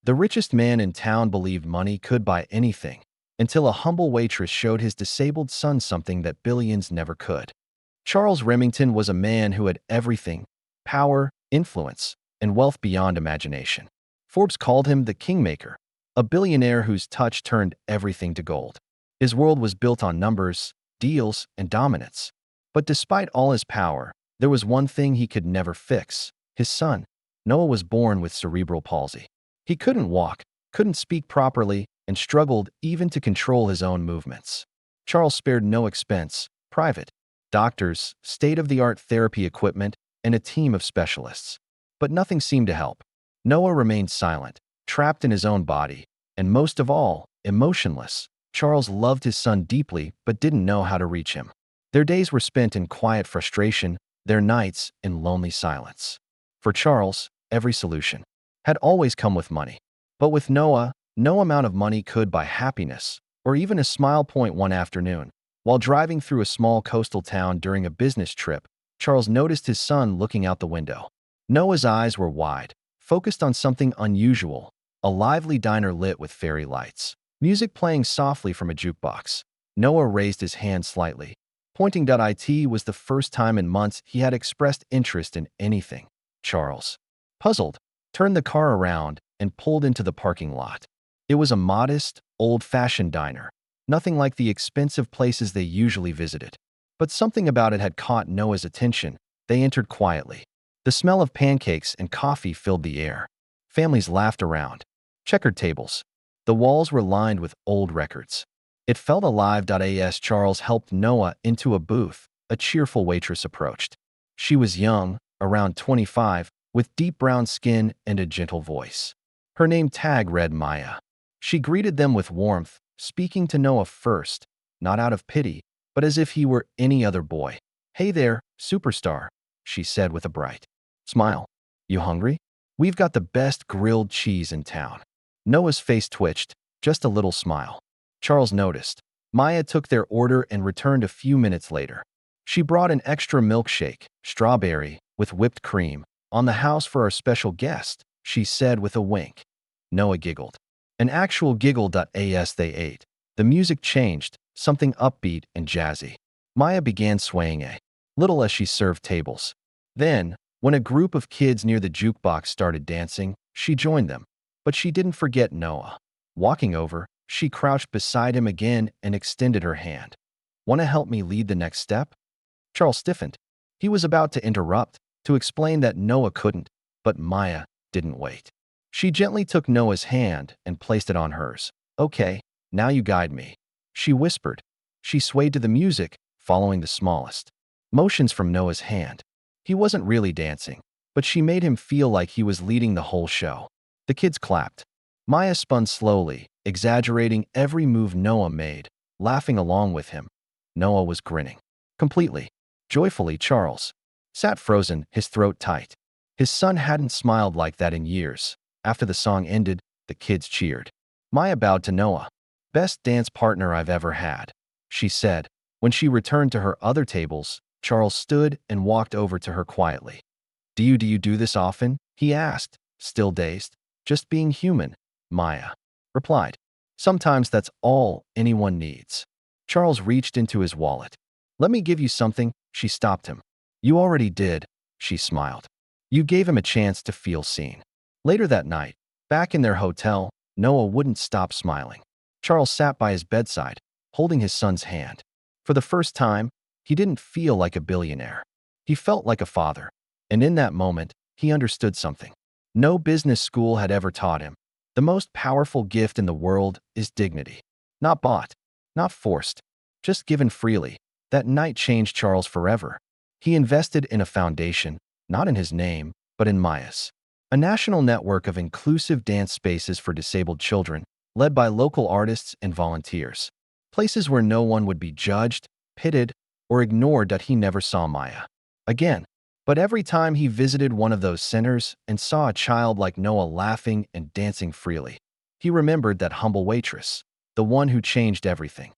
The richest man in town believed money could buy anything, until a humble waitress showed his disabled son something that billions never could. Charles Remington was a man who had everything: power, influence, and wealth beyond imagination. Forbes called him the kingmaker, a billionaire whose touch turned everything to gold. His world was built on numbers, deals, and dominance. But despite all his power, there was one thing he could never fix: his son. Noah was born with cerebral palsy. He couldn't walk, couldn't speak properly, and struggled even to control his own movements. Charles spared no expense: private doctors, state-of-the-art therapy equipment, and a team of specialists. But nothing seemed to help. Noah remained silent, trapped in his own body, and most of all, emotionless. Charles loved his son deeply but didn't know how to reach him. Their days were spent in quiet frustration, their nights in lonely silence. For Charles, every solution had always come with money. But with Noah, no amount of money could buy happiness, or even a smile. One afternoon, while driving through a small coastal town during a business trip, Charles noticed his son looking out the window. Noah's eyes were wide, focused on something unusual: a lively diner lit with fairy lights, music playing softly from a jukebox. Noah raised his hand slightly, pointing. It was the first time in months he had expressed interest in anything. Charles, puzzled, turned the car around and pulled into the parking lot. It was a modest, old-fashioned diner, nothing like the expensive places they usually visited. But something about it had caught Noah's attention. They entered quietly. The smell of pancakes and coffee filled the air. Families laughed around. Checkered tables. The walls were lined with old records. It felt alive. As Charles helped Noah into a booth, a cheerful waitress approached. She was young, around 25, with deep brown skin and a gentle voice. Her name tag read Maya. She greeted them with warmth, speaking to Noah first, not out of pity, but as if he were any other boy. "Hey there, superstar," she said with a bright smile. "You hungry? We've got the best grilled cheese in town." Noah's face twitched, just a little smile. Charles noticed. Maya took their order and returned a few minutes later. She brought an extra milkshake, strawberry, with whipped cream, "On the house for our special guest," she said with a wink. Noah giggled. An actual giggle. As they ate, the music changed, something upbeat and jazzy. Maya began swaying a little as she served tables. Then, when a group of kids near the jukebox started dancing, she joined them. But she didn't forget Noah. Walking over, she crouched beside him again and extended her hand. "Want to help me lead the next step?" Charles stiffened. He was about to interrupt, to explain that Noah couldn't, but Maya didn't wait. She gently took Noah's hand and placed it on hers. "Okay, now you guide me," she whispered. She swayed to the music, following the smallest motions from Noah's hand. He wasn't really dancing, but she made him feel like he was leading the whole show. The kids clapped. Maya spun slowly, exaggerating every move Noah made, laughing along with him. Noah was grinning. Completely, joyfully. Charles sat frozen, his throat tight. His son hadn't smiled like that in years. After the song ended, the kids cheered. Maya bowed to Noah. "Best dance partner I've ever had," she said. When she returned to her other tables, Charles stood and walked over to her quietly. Do you do this often?" he asked, still dazed. "Just being human," Maya replied. "Sometimes that's all anyone needs." Charles reached into his wallet. "Let me give you something," she stopped him. "You already did," she smiled. "You gave him a chance to feel seen." Later that night, back in their hotel, Noah wouldn't stop smiling. Charles sat by his bedside, holding his son's hand. For the first time, he didn't feel like a billionaire. He felt like a father. And in that moment, he understood something no business school had ever taught him. The most powerful gift in the world is dignity. Not bought, not forced, just given freely. That night changed Charles forever. He invested in a foundation, not in his name, but in Maya's. A national network of inclusive dance spaces for disabled children, led by local artists and volunteers. Places where no one would be judged, pitted, or ignored. He never saw Maya again. But every time he visited one of those centers and saw a child like Noah laughing and dancing freely, he remembered that humble waitress, the one who changed everything.